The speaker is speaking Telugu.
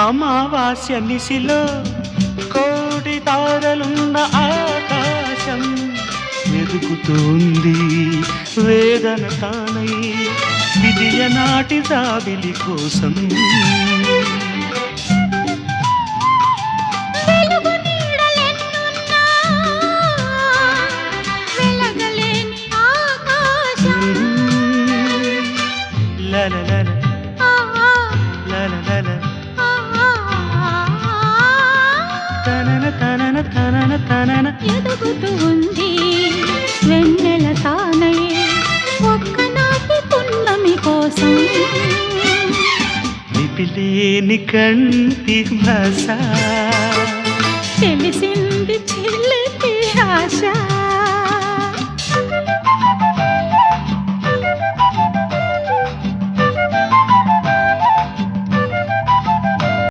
అమావాస్య నిశిలో కోటి తారలున్న ఆకాశం వెదుకుతోంది వేదన తానై విధియ నాటి జాబిలి కోసం. ఎదుగుతూ ఉంది వెన్నెల తానై ఒక్కనాటి పున్నమి కోసం. లిపిలేని కంటి భాష తెలిసింది చిలిపి ఆశ.